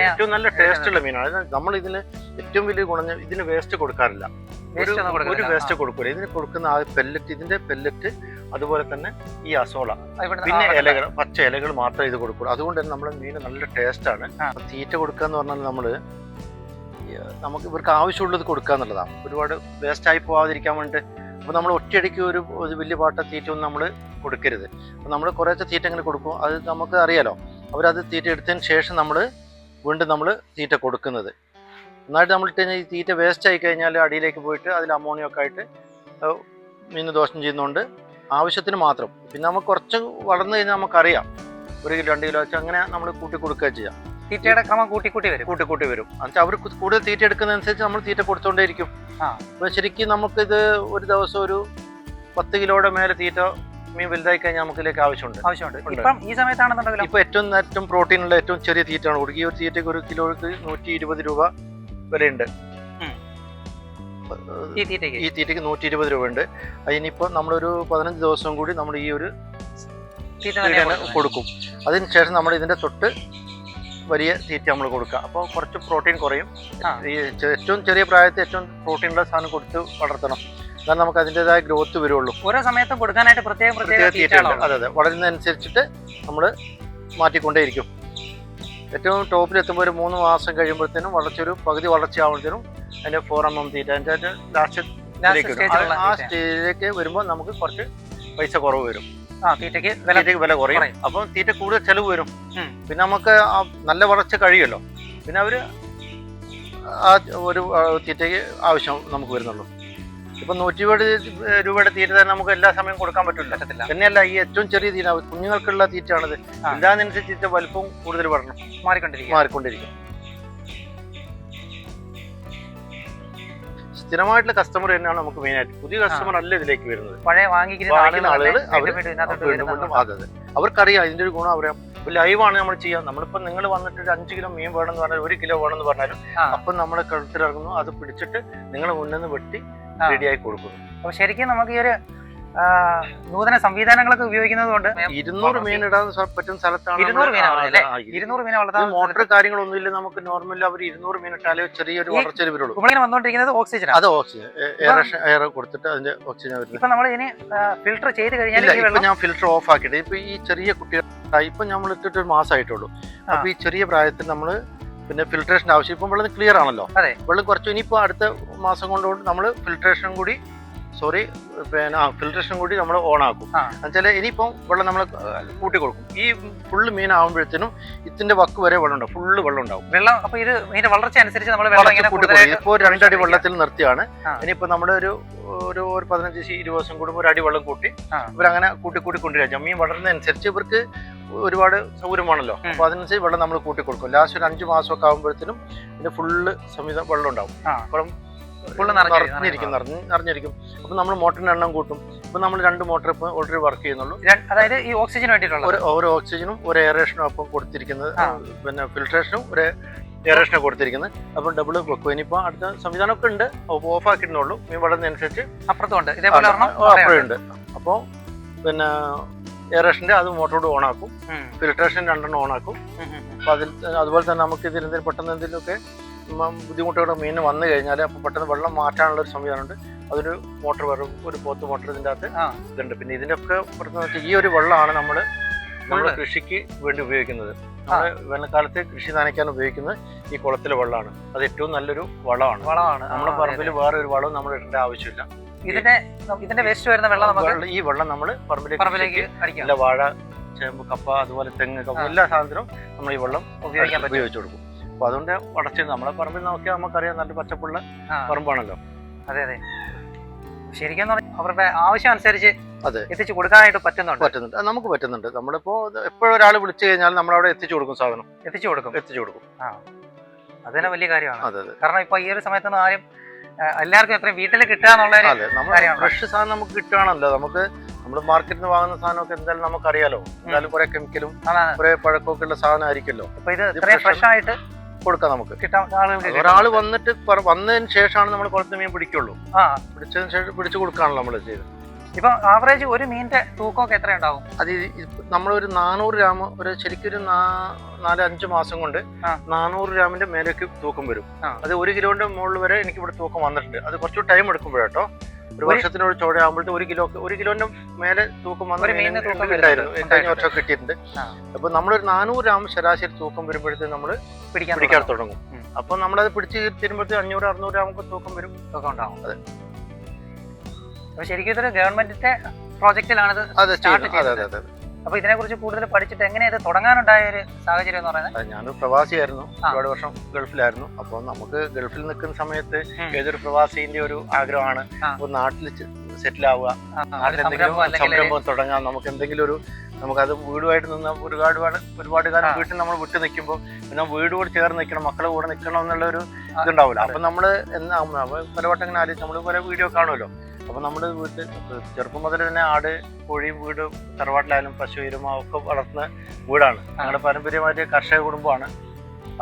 ഏറ്റവും നല്ല ടേസ്റ്റ് ഉള്ള മീനാണ്. നമ്മൾ ഇതിന് ഏറ്റവും വലിയ ഗുണം ഇതിന് വേസ്റ്റ് കൊടുക്കാറില്ല. ഒരു വേസ്റ്റ് കൊടുക്കില്ല. ഇതിന് കൊടുക്കുന്ന ആ പെല്ലറ്റ്, ഇതിന്റെ പെല്ലറ്റ്, അതുപോലെ തന്നെ ഈ അസോള, പിന്നെ ഇലകൾ, പച്ച ഇലകൾ മാത്രമേ ഇത് കൊടുക്കുള്ളൂ. അതുകൊണ്ട് തന്നെ നമ്മുടെ മീൻ നല്ല ടേസ്റ്റ് ആണ്. തീറ്റ കൊടുക്കുക എന്ന് പറഞ്ഞാൽ നമുക്ക് ഇവർക്ക് ആവശ്യമുള്ളത് കൊടുക്കുക എന്നുള്ളതാണ്. ഒരുപാട് വേസ്റ്റ് ആയി പോവാതിരിക്കാൻ വേണ്ടിയിട്ട്. അപ്പോൾ നമ്മൾ ഒറ്റയടിക്ക് ഒരു വലിയ പാട്ട തീറ്റ ഒന്നും നമ്മൾ കൊടുക്കരുത്. അപ്പോൾ നമ്മൾ കുറേശ്ശെ തീറ്റ ഇങ്ങനെ കൊടുക്കും. അത് നമുക്ക് അറിയാലോ. അവരത് തീറ്റ എടുത്തതിന് ശേഷം വീണ്ടും നമ്മൾ തീറ്റ കൊടുക്കുന്നത്. നന്നായിട്ട് നമ്മൾ ഇട്ട് കഴിഞ്ഞാൽ ഈ തീറ്റ വേസ്റ്റ് ആയി കഴിഞ്ഞാൽ അടിയിലേക്ക് പോയിട്ട് അതിൽ അമോണിയൊക്കെ ആയിട്ട് മീൻ ദോഷം ചെയ്യുന്നതുകൊണ്ട് ആവശ്യത്തിന് മാത്രം. പിന്നെ നമുക്ക് കുറച്ച് വളർന്നു കഴിഞ്ഞാൽ നമുക്കറിയാം 1 കിലോ 2 കിലോ വെച്ച് അങ്ങനെ നമ്മൾ കൂട്ടി കൊടുക്കുക ചെയ്യാം. തീറ്റയുടെ ക്രമം കൂട്ടി വരും. എന്നുവെച്ചാൽ അവർ കൂടുതൽ തീറ്റ എടുക്കുന്നതനുസരിച്ച് നമ്മൾ തീറ്റ കൊടുത്തോണ്ടേയിരിക്കും. അപ്പോൾ ശരിക്കും നമുക്കിത് ഒരു ദിവസം ഒരു 10 കിലോയുടെ മേലെ തീറ്റ മീൻ വലുതായി കഴിഞ്ഞാൽ നമുക്ക് ഇതിലേക്ക് ആവശ്യമുണ്ട്. ഇപ്പം ഈ സമയത്താണെന്നുണ്ടെങ്കിൽ ഇപ്പോൾ ഏറ്റവും പ്രോട്ടീനുള്ള ഏറ്റവും ചെറിയ തീറ്റയാണ് കൊടുക്കുക. ഈ ഒരു തീറ്റയ്ക്ക് 1 കിലോയ്ക്ക് 120 രൂപ വിലയുണ്ട്. ഈ തീറ്റയ്ക്ക് 120 രൂപ ഉണ്ട്. അതിനിപ്പോൾ നമ്മളൊരു 15 ദിവസം കൂടി നമ്മൾ ഈ ഒരു തീറ്റ കൊടുക്കും. അതിനുശേഷം നമ്മൾ ഇതിൻ്റെ തൊട്ട് വലിയ തീറ്റ നമ്മൾ കൊടുക്കുക. അപ്പോൾ കുറച്ച് പ്രോട്ടീൻ കുറയും. ഈ ഏറ്റവും ചെറിയ പ്രായത്തിൽ ഏറ്റവും പ്രോട്ടീനുള്ള സാധനം കൊടുത്ത് വളർത്തണം, എന്നാൽ നമുക്ക് അതിൻ്റെതായ ഗ്രോത്ത് വരുള്ളൂ. ഓരോ സമയത്തും കൊടുക്കാനായിട്ട് പ്രത്യേക തീറ്റ. അതെ, വളരുന്നതനുസരിച്ചിട്ട് നമ്മൾ മാറ്റിക്കൊണ്ടേയിരിക്കും. ഏറ്റവും ടോപ്പിലെത്തുമ്പോൾ ഒരു 3 മാസം കഴിയുമ്പോഴത്തേനും പകുതി വളർച്ചയാവുമ്പോഴത്തേനും അതിൻ്റെ 4 mm തീറ്റ അതിൻ്റെ ലാസ്റ്റ് ആ സ്റ്റേജിലേക്ക് വരുമ്പോൾ നമുക്ക് കുറച്ച് പൈസ കുറവ് വരും. തീറ്റയ്ക്ക് വില കുറയും. അപ്പം തീറ്റ കൂടുതൽ ചെലവ് വരും. പിന്നെ നമുക്ക് നല്ല വളർച്ച കഴിയുമല്ലോ. പിന്നെ അവർ ആ ഒരു തീറ്റയ്ക്ക് ആവശ്യം നമുക്ക് വരുന്നുള്ളൂ. ഇപ്പം 120 രൂപയുടെ തീറ്റ തന്നെ നമുക്ക് എല്ലാ സമയം കൊടുക്കാൻ പറ്റില്ല. തന്നെയല്ല, ഈ ഏറ്റവും ചെറിയ തീറ്റ കുഞ്ഞുങ്ങൾക്കുള്ള തീറ്റയാണിത്. എല്ലാത്തിനനുസരിച്ച് തീറ്റ വലുപ്പം കൂടുതൽ വരണം, മാറിക്കൊണ്ടിരിക്കും. സ്ഥിരമായിട്ടുള്ള കസ്റ്റമർ തന്നെയാണ് നമുക്ക് മെയിനായിട്ട്. പുതിയ കസ്റ്റമർ അല്ല ഇതിലേക്ക് വരുന്നത്. പഴയ വാങ്ങിക്കുന്ന ആളുകൾ അതെ, അവർക്കറിയാം ഇതിന്റെ ഒരു ഗുണം. അറിയാം. ലൈവാണ് നമ്മൾ ചെയ്യാം. നമ്മളിപ്പോൾ നിങ്ങൾ വന്നിട്ട് ഒരു 5 കിലോ മീൻ വേണമെന്ന് പറഞ്ഞാൽ 1 കിലോ വേണമെന്ന് പറഞ്ഞാലും അപ്പം നമ്മൾ കഴുത്തിലിറങ്ങുന്നു, അത് പിടിച്ചിട്ട് നിങ്ങൾ മുന്നിൽ നിന്ന് വെട്ടി റെഡിയായി കൊടുക്കുന്നു. അപ്പൊ ശരിക്കും നമുക്ക് ഈ ഒരു നൂതന സംവിധാനങ്ങളൊക്കെ ഉപയോഗിക്കുന്നത് കൊണ്ട് 200 മീൻ ഇടാൻ പറ്റുന്ന സ്ഥലത്താണ്. 200 മീനെ വളർത്താൻ മോട്ടർ കാര്യങ്ങളൊന്നും ഇല്ല. നമുക്ക് നോർമലി അവർ 200 മീൻ ഇട്ടാലേ ചെറിയൊരു വളർച്ച വരുള്ളൂ. വന്നുകൊണ്ടിരിക്കുന്നത് ഓക്സിജൻ, അത് ഓക്സിജൻ എയർ കൊടുത്തിട്ട് അതിന്റെ ഓക്സിജൻ വരുന്നത്. ഇപ്പൊ നമ്മൾ ഇതിനെ ഫിൽട്ടർ ചെയ്ത് കഴിഞ്ഞാൽ ഇപ്പൊ ഞാൻ ഫിൽട്ടർ ഓഫ് ആക്കിയിട്ട് ഇപ്പൊ ഈ ചെറിയ കുട്ടികൾ ഇപ്പൊ നമ്മൾ ഇട്ടിട്ട് 1 മാസമായിട്ടുള്ളൂ. അപ്പൊ ഈ ചെറിയ പ്രായത്തിൽ നമ്മള് പിന്നെ ഫിൽട്രേഷന്റെ ആവശ്യം. ഇപ്പം വെള്ളം ക്ലിയർ ആണല്ലോ, വെള്ളം കുറച്ച്. ഇനിയിപ്പോ അടുത്ത മാസം കൊണ്ട് നമ്മൾ ഫിൽട്രേഷൻ കൂടി നമ്മൾ ഓൺ ആക്കും. എന്നുവെച്ചാൽ ഇനിയിപ്പം വെള്ളം നമ്മൾ കൂട്ടി കൊടുക്കും. ഈ ഫുള്ള് മീൻ ആകുമ്പോഴത്തേനും ഇതിന്റെ വക്ക് വരെ വെള്ളം ഉണ്ടാവും, ഫുള്ള് വെള്ളം ഉണ്ടാവും. വെള്ളം അപ്പൊ ഇത് ഇതിന്റെ വളർച്ച അനുസരിച്ച് നമ്മൾ ഇപ്പോൾ 2 അടി വെള്ളത്തിൽ നിർത്തിയാണ്. ഇനിയിപ്പോ നമ്മുടെ ഒരു 15-20 ദിവസം കൂടുമ്പോൾ 1 അടി വെള്ളം കൂട്ടി ഇവരങ്ങനെ കൂട്ടി കൊണ്ടുവരാം. മീൻ വളരുന്നതനുസരിച്ച് ഇവർക്ക് ഒരുപാട് സൗകര്യമാണല്ലോ. അപ്പൊ അതിനനുസരിച്ച് വെള്ളം നമ്മൾ കൂട്ടി കൊടുക്കും. ലാസ്റ്റ് ഒരു 5 മാസമൊക്കെ ആകുമ്പോഴത്തേനും ഇതിന്റെ ഫുള്ള് സംവിധാനം വെള്ളം ഉണ്ടാവും. അപ്പം നിറഞ്ഞിരിക്കും. അപ്പൊ നമ്മൾ മോട്ടറിന്റെ എണ്ണം കൂട്ടും. ഇപ്പൊ നമ്മൾ 2 മോട്ടർ ഇപ്പൊ ഓൾറെഡി വർക്ക് ചെയ്യുന്നുള്ളൂ. അതായത് ഈ ഓക്സിജന് വേണ്ടിയിട്ടുള്ള ഒരു ഓക്സിജനും ഒരു എയറേഷനും അപ്പം കൊടുത്തിരിക്കുന്നത്. പിന്നെ ഫിൽട്രേഷനും ഒരു എയറേഷനും കൊടുത്തിരിക്കുന്നത്. അപ്പം ഡബിൾ വെക്കും. ഇനിയിപ്പോ അടുത്ത സംവിധാനമൊക്കെ ഉണ്ട്, ഓഫ് ആക്കിയിട്ടുള്ളൂ. മീൻ വളരുന്നതനുസരിച്ച് അപ്പുറത്തുണ്ട്, ഇതേപോലെ അപ്പുറമുണ്ട്. അപ്പോൾ പിന്നെ എയറേഷന്റെ അത് മോട്ടറോട് ഓൺ ആക്കും, ഫിൽട്രേഷൻ 2 ഓൺ ആക്കും. അപ്പൊ അതുപോലെ തന്നെ നമുക്ക് ഇതിൽ എന്തെങ്കിലും പെട്ടെന്ന് എന്തെങ്കിലുമൊക്കെ ബുദ്ധിമുട്ടുകളുടെ മീൻ വന്നു കഴിഞ്ഞാൽ അപ്പോൾ പെട്ടെന്ന് വെള്ളം മാറ്റാനുള്ള ഒരു സംവിധാനമുണ്ട്. അതൊരു മോട്ടർ വരും, ഒരു പോത്ത് മോട്ടർ ഇതിൻ്റെ അകത്ത് ഇതുണ്ട്. പിന്നെ ഇതിൻ്റെയൊക്കെ പുറത്ത് ഈ ഒരു വെള്ളമാണ് നമ്മൾ കൃഷിക്ക് വേണ്ടി ഉപയോഗിക്കുന്നത്. നമ്മൾ വേനൽക്കാലത്ത് കൃഷി നനയ്ക്കാൻ ഉപയോഗിക്കുന്നത് ഈ കുളത്തിലെ വെള്ളമാണ്. അത് ഏറ്റവും നല്ലൊരു വളമാണ്. നമ്മുടെ പറമ്പിൽ വേറെ ഒരു വളവും നമ്മൾ ഇടേണ്ട ആവശ്യമില്ല. ഇതിന്റെ വേസ്റ്റ് വരുന്ന വെള്ളം ഈ വെള്ളം നമ്മൾ പറമ്പിലേക്ക് അടിക്കില്ല. വാഴ, ചേമ്പ്, കപ്പ, അതുപോലെ തെങ്ങ്, കപ്പ എല്ലാ സാധനത്തിനും നമ്മൾ ഈ വെള്ളം ഉപയോഗിച്ചു കൊടുക്കും. അപ്പൊ അതുകൊണ്ട് വളർച്ച നമ്മളെ പറമ്പിൽ നോക്കിയാൽ നമുക്കറിയാം, നല്ല പച്ചപ്പുള്ള പറമ്പാണല്ലോ. അതെ, ശരിക്കും അവരുടെ ആവശ്യം അനുസരിച്ച് എത്തിച്ചു കൊടുക്കാനായിട്ട് പറ്റുന്നുണ്ട്. നമുക്ക് പറ്റുന്നുണ്ട്. നമ്മളിപ്പോ എപ്പോഴും ഒരാൾ വിളിച്ചു കഴിഞ്ഞാൽ നമ്മളവിടെ എത്തിച്ചു കൊടുക്കും, സാധനം എത്തിച്ചു കൊടുക്കും. അതന്നെ വലിയ കാര്യമാണ്. കാരണം ഇപ്പൊ ഈ ഒരു സമയത്തൊന്നും ആരും എല്ലാവർക്കും എത്രയും വീട്ടിൽ കിട്ടുക എന്നുള്ള ഫ്രഷ് സാധനം നമുക്ക് കിട്ടുകയാണല്ലോ. നമ്മൾ മാർക്കറ്റിൽ നിന്ന് വാങ്ങുന്ന സാധനമൊക്കെ എന്തായാലും നമുക്കറിയാലോ, എന്തായാലും കുറെ കെമിക്കലും കുറെ പഴക്കമൊക്കെ ഉള്ള സാധനം ആയിരിക്കുമല്ലോ. അപ്പൊ ഇത് ഫ്രഷ് ആയിട്ട് കൊടുക്കാം നമുക്ക്. ഒരാൾ വന്നതിന് ശേഷമാണ് നമ്മൾ കുളത്ത് മീൻ പിടിക്കുള്ളൂ. പിടിച്ചതിന് ശേഷം പിടിച്ചു കൊടുക്കാണല്ലോ നമ്മൾ ചെയ്ത്. ഇപ്പൊ ആവറേജ് ഒരു മീനിന്റെ തൂക്കമൊക്കെ എത്ര ഉണ്ടാവും? അത് നമ്മളൊരു 400 ഗ്രാം, ശരിക്കൊരു 4-5 മാസം കൊണ്ട് 400 ഗ്രാമിന്റെ മേലേക്ക് തൂക്കം വരും. അത് 1 കിലോന്റെ മുകളിൽ വരെ എനിക്ക് ഇവിടെ തൂക്കം വന്നിട്ടുണ്ട്. അത് കുറച്ച് ടൈം എടുക്കുമ്പോഴേട്ടോ. ഒരു വർഷത്തിനോട് ചോടയാകുമ്പോഴത്തെ 1 കിലോന്റെ മേലെ തൂക്കം വന്നിട്ടുണ്ടായിരുന്നു. കഴിഞ്ഞ വർഷം കിട്ടിയിട്ടുണ്ട്. അപ്പൊ നമ്മളൊരു 400 ഗ്രാം ശരാശരി തൂക്കം വരുമ്പോഴത്തേക്ക് നമ്മൾ പിടിക്കാൻ തുടങ്ങും. അപ്പൊ നമ്മളത് പിടിച്ച് തരുമ്പോഴത്തേക്ക് 500-600 ഗ്രാം തൂക്കം വരും. ഉണ്ടാവും. അതെ. അപ്പൊ ശരിക്കും ഇതൊരു ഗവൺമെന്റിന്റെ പ്രോജക്റ്റിലാണ്. അപ്പൊ ഇതിനെ കുറിച്ച് കൂടുതൽ പഠിച്ചിട്ട് എങ്ങനെ ഇത് തുടങ്ങാനുണ്ടായ ഒരു സാഹചര്യം എന്ന് പറയുന്നത്? ഞാനൊരു പ്രവാസിയായിരുന്നു, ഒരുപാട് വർഷം ഗൾഫിലായിരുന്നു. അപ്പോൾ നമുക്ക് ഗൾഫിൽ നിൽക്കുന്ന സമയത്ത് ഏതൊരു പ്രവാസിന്റെ ഒരു ആഗ്രഹമാണ് ഒരു നാട്ടിൽ സെറ്റിൽ ആവുക, നാട്ടിൽ എന്തെങ്കിലും സംരംഭം തുടങ്ങാം, നമുക്ക് എന്തെങ്കിലും ഒരു നമുക്കത് വീടുമായിട്ട് നിന്ന് ഒരുപാട് കാലം വീട്ടിൽ നമ്മൾ വിട്ടു നിൽക്കുമ്പോൾ പിന്നെ വീടോട് ചേർന്ന് നിൽക്കണം, മക്കളെ കൂടെ നിൽക്കണം എന്നുള്ള ഒരു ഇതുണ്ടാവില്ല. അപ്പൊ നമ്മള് പലവട്ടം ഇങ്ങനെ ആലോചിച്ച് നമ്മൾ പല വീഡിയോ കാണുമല്ലോ. അപ്പൊ നമ്മള് വീട്ടിൽ ചെറുപ്പം മുതൽ തന്നെ ആട്, കോഴിയും വീട് തറവാട്ടിലായാലും പശു, എരുമ ഒക്കെ വളർത്തുന്ന വീടാണ്. ഞങ്ങളുടെ പാരമ്പര്യമായിട്ട് കർഷക കുടുംബമാണ്.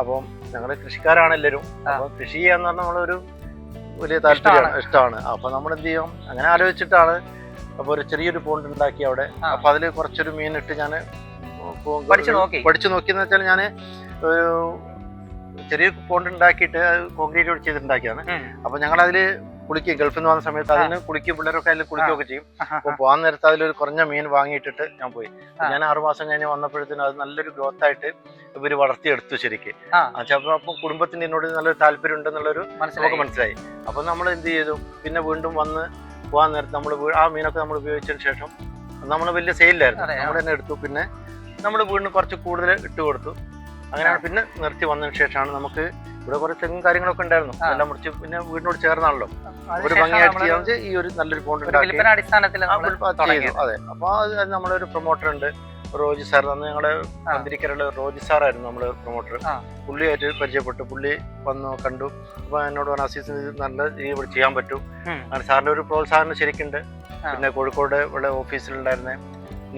അപ്പം ഞങ്ങള് കൃഷിക്കാരാണ് എല്ലാവരും. അപ്പൊ കൃഷി ചെയ്യാന്ന് പറഞ്ഞാൽ നമ്മളൊരു വലിയ താല്പര്യമാണ്, ഇഷ്ടമാണ്. അപ്പൊ നമ്മൾ എന്ത് ചെയ്യും, അങ്ങനെ ആലോചിച്ചിട്ടാണ് അപ്പൊ ഒരു ചെറിയൊരു പോണ്ട് ഉണ്ടാക്കി അവിടെ. അപ്പൊ അതില് കുറച്ചൊരു മീൻ ഇട്ട് ഞാൻ പഠിച്ചു നോക്കിയെന്ന് വെച്ചാൽ ഞാൻ ഒരു ചെറിയ പോണ്ട് ഉണ്ടാക്കിയിട്ട് കോൺക്രീറ്റ് ചെയ്തിട്ടുണ്ടാക്കിയാണ്. അപ്പൊ ഞങ്ങൾ അതില് കുളിക്കും, ഗൾഫിൽ നിന്ന് വന്ന സമയത്ത് അതിന് കുളിക്കും, പിള്ളേരൊക്കെ അതിൽ കുളിക്കുകയൊക്കെ ചെയ്യും. അപ്പൊ പോകാൻ നേരത്ത് അതിലൊരു കുറഞ്ഞ മീൻ വാങ്ങിയിട്ടിട്ട് ഞാൻ പോയി. ഞാൻ 6 മാസം കഴിഞ്ഞ് വന്നപ്പോഴത്തേനും അത് നല്ലൊരു ഗ്രോത്ത് ആയിട്ട് ഇവര് വളർത്തിയെടുത്തു ശരിക്ക്. അപ്പൊ കുടുംബത്തിന് എന്നോട് നല്ലൊരു താല്പര്യം ഉണ്ടെന്നുള്ളൊരു നമുക്ക് മനസ്സിലായി. അപ്പൊ നമ്മൾ എന്ത് ചെയ്തു, പിന്നെ വീണ്ടും വന്ന് പോകാൻ നേരത്ത് നമ്മൾ ആ മീനൊക്കെ നമ്മൾ ഉപയോഗിച്ചതിന് ശേഷം നമ്മൾ വലിയ സെയിലായിരുന്നു, നമ്മൾ തന്നെ എടുത്തു. പിന്നെ നമ്മൾ വീണ്ടും കുറച്ച് കൂടുതൽ ഇട്ട് കൊടുത്തു. അങ്ങനെയാണ് പിന്നെ നിർത്തി വന്നതിന് ശേഷമാണ് നമുക്ക് ഇവിടെ കുറെ തെങ്ങും കാര്യങ്ങളൊക്കെ ഉണ്ടായിരുന്നു, എല്ലാം മുറിച്ച് പിന്നെ വീടിനോട് ചേർന്നാണല്ലോ ഒരു ഭംഗിയായിട്ട് ചെയ്യാൻ ഈ ഒരു നല്ലൊരു പോണ്ട് ഉണ്ടാക്കി ചെയ്തു. അതെ, അപ്പൊ അത് നമ്മളൊരു പ്രൊമോട്ടർ ഉണ്ട്, റോജി സാർ. അന്ന് ഞങ്ങളെ മന്ത്രിക്കരയിലെ റോജി സാറായിരുന്നു നമ്മള് പ്രൊമോട്ടർ. പുള്ളിയായിട്ട് പരിചയപ്പെട്ടു, പുള്ളി വന്നു കണ്ടു. അപ്പൊ എന്നോട് പറഞ്ഞു, അസീസിന് നല്ല രീതിയിൽ ഇവിടെ ചെയ്യാൻ പറ്റും, അങ്ങനെ സാറിന്റെ ഒരു പ്രോത്സാഹനം ശരിക്കുണ്ട്. പിന്നെ കോഴിക്കോട് ഇവിടെ ഓഫീസിലുണ്ടായിരുന്ന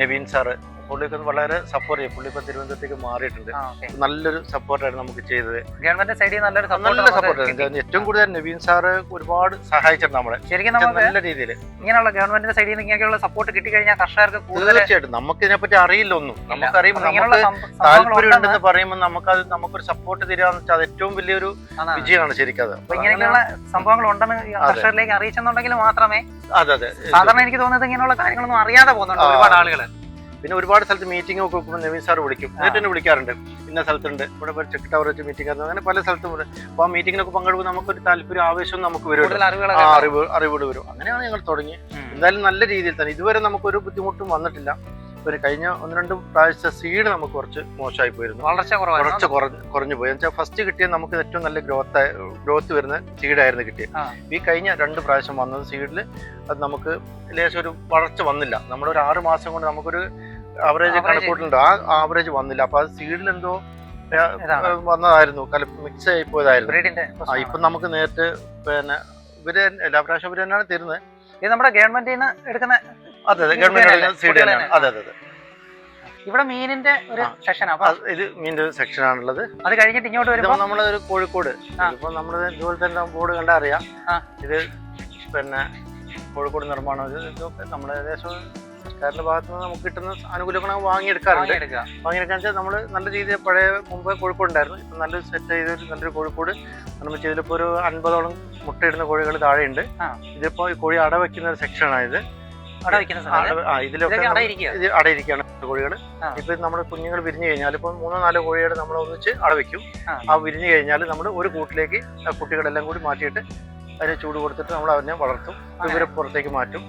നവീൻ സാറ്, പുള്ളിക്ക് വളരെ സപ്പോർട്ട് ചെയ്യും. പുള്ളി ഇപ്പൊ തിരുവനന്തപുരത്തേക്ക് മാറിയിട്ടുണ്ട്. നല്ലൊരു സപ്പോർട്ടായിരുന്നു നമുക്ക് ചെയ്തത്, ഗവൺമെന്റ് സൈഡിൽ നല്ല സപ്പോർട്ടായിരുന്നു. ഏറ്റവും കൂടുതൽ നവീൻ സാറ് ഒരുപാട് സഹായിച്ചിട്ടുണ്ട് നമ്മളെ ശരിക്കും നല്ല രീതിയിൽ. ഇങ്ങനെയുള്ള ഗവൺമെന്റിന്റെ സൈഡിൽ നിന്ന് ഇങ്ങനെയുള്ള സപ്പോർട്ട് കിട്ടിക്കഴിഞ്ഞാൽ കർഷകർക്ക് തീർച്ചയായിട്ടും നമുക്ക് ഇതിനെപ്പറ്റി അറിയില്ല ഒന്നും. നമുക്കറിയുമ്പോൾ നമുക്ക് താല്പര്യം ഉണ്ടെന്ന് പറയുമ്പോൾ നമുക്കൊരു സപ്പോർട്ട് തരാന്ന് വെച്ചാൽ അത് ഏറ്റവും വലിയൊരു വിജയമാണ് ശരിക്കും. അത് ഇങ്ങനെയുള്ള സംഭവങ്ങൾ ഉണ്ടെന്ന് കർഷകരിലേക്ക് അറിയിച്ചെന്നുണ്ടെങ്കിൽ മാത്രമേ. അതെ, സാധാരണ എനിക്ക് തോന്നുന്നത് ഇങ്ങനെയുള്ള കാര്യങ്ങളൊന്നും അറിയാതെ പോകുന്നുണ്ട് ഒരുപാട് ആളുകൾ. പിന്നെ ഒരുപാട് സ്ഥലത്ത് മീറ്റിംഗ് ഒക്കെ വെക്കുമ്പോൾ നവീൻ സാർ വിളിക്കും, എന്നിട്ട് തന്നെ വിളിക്കാറുണ്ട്, ഇന്ന സ്ഥലത്തുണ്ട്, ഇവിടെ ചെക്ക് ടവർ വെച്ച് മീറ്റിംഗ് ആയിരുന്നു, അങ്ങനെ പല സ്ഥലത്തും. അപ്പോൾ ആ മീറ്റിങ്ങിനൊക്കെ പങ്കെടുക്കുമ്പോൾ നമുക്കൊരു താല്പര്യം, ആവേശം നമുക്ക് വരും, അറിവുകൾ വരും. അങ്ങനെയാണ് ഞങ്ങൾ തുടങ്ങി. എന്തായാലും നല്ല രീതിയിൽ തന്നെ ഇതുവരെ നമുക്കൊരു ബുദ്ധിമുട്ടും വന്നിട്ടില്ല. ഒരു കഴിഞ്ഞ 1-2 പ്രാവശ്യത്തെ സീഡ് നമുക്ക് കുറച്ച് മോശമായി പോയിരുന്നു, വളർച്ച കുറഞ്ഞു പോയി. എന്നുവെച്ചാൽ ഫസ്റ്റ് കിട്ടിയ നമുക്ക് ഏറ്റവും നല്ല ഗ്രോത്ത് വരുന്ന സീഡായിരുന്നു കിട്ടിയത്. ഈ കഴിഞ്ഞ 2 പ്രാവശ്യം വന്നത് സീഡിൽ അത് നമുക്ക് ലേശം ഒരു വളർച്ച വന്നില്ല. നമ്മളൊരു 6 മാസം കൊണ്ട് നമുക്കൊരു ആവറേജ് കണക്കൂട്ടുണ്ട്, ആ ആവറേജ് വന്നില്ല. അപ്പൊ അത് സീഡിൽ എന്തോ വന്നതായിരുന്നു, മിക്സ് ആയി പോയതായിരുന്നു. ഇപ്പൊ നമുക്ക് നേരിട്ട് പിന്നെ ഇവര് എല്ലാ പ്രാവശ്യം ഇവര് തന്നെയാണ് തരുന്നത്. ഇത് നമ്മുടെ ഗവൺമെന്റിൽ നിന്ന് എടുക്കുന്ന. അതെ, ഗവൺമെന്റ് സീഡ് തന്നെയാണ്. അതെ. ഇവിടെ മീനിന്റെ ഒരു സെക്ഷൻ, ഇത് മീനിന്റെ സെക്ഷൻ ആണുള്ളത്. അത് കഴിഞ്ഞിട്ട് ഇങ്ങോട്ട് വരുമ്പോൾ നമ്മളൊരു കോഴിക്കോട്, ഇപ്പൊ നമ്മള് ഇതുപോലെ തന്നെ ബോർഡ് കണ്ടാ അറിയാം. ഇത് പിന്നെ കോഴിക്കോട് നിർമ്മാണം. ഇതൊക്കെ നമ്മൾ ഏകദേശം സർക്കാരിന്റെ ഭാഗത്ത് നിന്ന് നമുക്ക് കിട്ടുന്ന ആനുകൂല്യങ്ങൾ വാങ്ങിയെടുക്കാറുണ്ട്. വാങ്ങിയെടുക്കാൻ വെച്ചാൽ നമ്മൾ നല്ല രീതിയിൽ മുമ്പ് കോഴിക്കോട് ഉണ്ടായിരുന്നു. ഇപ്പം നല്ലൊരു സെറ്റ് ചെയ്തൊരു നല്ലൊരു കോഴിക്കോട് നമ്മൾ ചെയ്തപ്പോൾ ഒരു 50ഓളം മുട്ടയിടുന്ന കോഴികൾ താഴെയുണ്ട്. ഇതിപ്പോ ഈ കോഴി അട വെക്കുന്ന ഒരു സെക്ഷനാണ് ഇത്. ഇതിലൊക്കെ ഇത് അടയിരിക്കുകയാണ് കോഴികൾ. ഇപ്പൊ നമ്മുടെ കുഞ്ഞുങ്ങൾ വിരിഞ്ഞു കഴിഞ്ഞാൽ ഇപ്പൊ 3-4 കോഴിയുടെ നമ്മൾ ഒന്നിച്ച് അടവയ്ക്കും. ആ വിരിഞ്ഞു കഴിഞ്ഞാൽ നമ്മൾ ഒരു കൂട്ടിലേക്ക് കുട്ടികളെല്ലാം കൂടി മാറ്റിയിട്ട് അതിന് ചൂട് കൊടുത്തിട്ട് നമ്മൾ അതിനെ വളർത്തും, ഇവരെ പുറത്തേക്ക് മാറ്റും.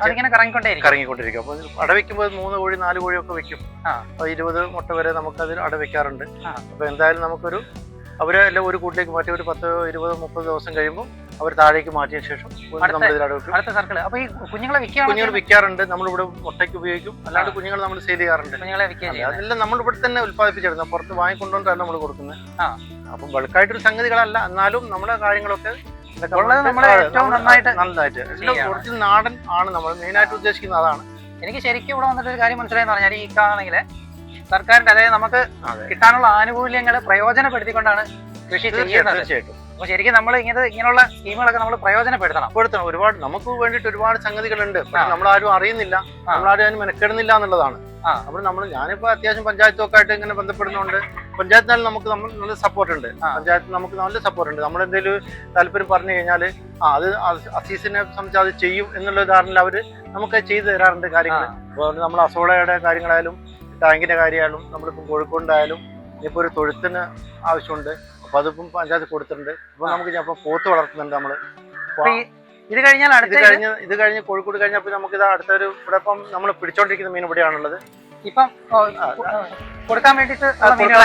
അങ്ങനെ കറങ്ങിക്കൊണ്ടിരിക്കും. അപ്പൊ അടവയ്ക്കുമ്പോൾ 3 കോഴി 4 കോഴിയൊക്കെ വെക്കും. അപ്പൊ 20 മുട്ട വരെ നമുക്ക് അതിൽ അടവയ്ക്കാറുണ്ട്. അപ്പൊ എന്തായാലും നമുക്കൊരു അവരെ എല്ലാം ഒരു കൂട്ടിലേക്ക് മാറ്റി ഒരു 10, 20, 30 ദിവസം കഴിയുമ്പോൾ അവർ താഴേക്ക് മാറ്റിയ ശേഷം കുഞ്ഞുങ്ങൾ വിൽക്കാറുണ്ട്. നമ്മളിവിടെ മുട്ടയ്ക്ക് ഉപയോഗിക്കും, അല്ലാണ്ട് കുഞ്ഞുങ്ങൾ നമ്മൾ സെയിൽ ചെയ്യാറുണ്ട്. അതെല്ലാം നമ്മളിവിടെ തന്നെ ഉത്പാദിപ്പിച്ചെടുക്കുന്നത്, പുറത്ത് വാങ്ങിക്കൊണ്ടുവന്നിട്ടാണ് നമ്മൾ കൊടുക്കുന്നത്. അപ്പം ബൾക്കായിട്ടൊരു സംഗതികളല്ല, എന്നാലും നമ്മുടെ കാര്യങ്ങളൊക്കെ നന്നായിട്ട് ഒറിജിനൽ നാടൻ ആണ് നമ്മൾ മെയിനായിട്ട് ഉദ്ദേശിക്കുന്നത്. അതാണ് എനിക്ക് ശരിക്കും ഇവിടെ വന്നിട്ട് ഒരു കാര്യം മനസ്സിലായെന്ന് പറഞ്ഞാൽ, ഈ കാണണമെങ്കിൽ സർക്കാരിന്റെ, അതായത് നമുക്ക് കിട്ടാനുള്ള ആനുകൂല്യങ്ങൾ പ്രയോജനപ്പെടുത്തിക്കൊണ്ടാണ് കൃഷി ചെയ്യുന്നത്. തീർച്ചയായിട്ടും. അപ്പൊ ശരിക്കും നമ്മൾ ഇങ്ങനെയുള്ള സ്കീമുകളൊക്കെ നമ്മൾ പ്രയോജനപ്പെടുത്തണം. ഒരുപാട് നമുക്ക് വേണ്ടിയിട്ട് ഒരുപാട് സംഗതികളുണ്ട്, നമ്മളാരും അറിയുന്നില്ല, നമ്മളാരും അതിന് മെനക്കെടുന്നില്ല എന്നുള്ളതാണ്. അപ്പോൾ ഞാനിപ്പോ അത്യാവശ്യം പഞ്ചായത്തൊക്കെ ആയിട്ട് ഇങ്ങനെ ബന്ധപ്പെടുന്നതുകൊണ്ട് പഞ്ചായത്തിനാലും നമുക്ക് നല്ല സപ്പോർട്ട് ഉണ്ട്. പഞ്ചായത്തിൽ നമുക്ക് നല്ല സപ്പോർട്ട് ഉണ്ട്. നമ്മൾ എന്തെങ്കിലും താല്പര്യം പറഞ്ഞു കഴിഞ്ഞാൽ അത് അസീസിനെ സംബന്ധിച്ച് അത് ചെയ്യും എന്നുള്ള ധാരണയിൽ അവര് നമുക്ക് ചെയ്തു തരാറുണ്ട് കാര്യങ്ങൾ. അതുകൊണ്ട് നമ്മൾ അസോളയുടെ കാര്യങ്ങളായാലും ടാങ്കിന്റെ കാര്യമായാലും നമ്മളിപ്പം കോഴിക്കോണ്ടായാലും ഇനിയിപ്പോ ഒരു തൊഴുത്തിന് ആവശ്യമുണ്ട്, അപ്പൊ അതിപ്പം പഞ്ചായത്ത് കൊടുത്തിട്ടുണ്ട്. അപ്പൊ നമുക്ക് ഞാൻ പോത്ത് വളർത്തുന്നുണ്ട് നമ്മള്. ഇത് കഴിഞ്ഞ് കോഴിക്കോട് കഴിഞ്ഞപ്പോൾ നമുക്ക് ഇത് അടുത്തൊരു ഇവിടെ ഇപ്പം നമ്മൾ പിടിച്ചോണ്ടിരിക്കുന്ന മീൻ ഇവിടെയാണുള്ളത്. ഇപ്പം കൊടുക്കാൻ വേണ്ടിട്ട്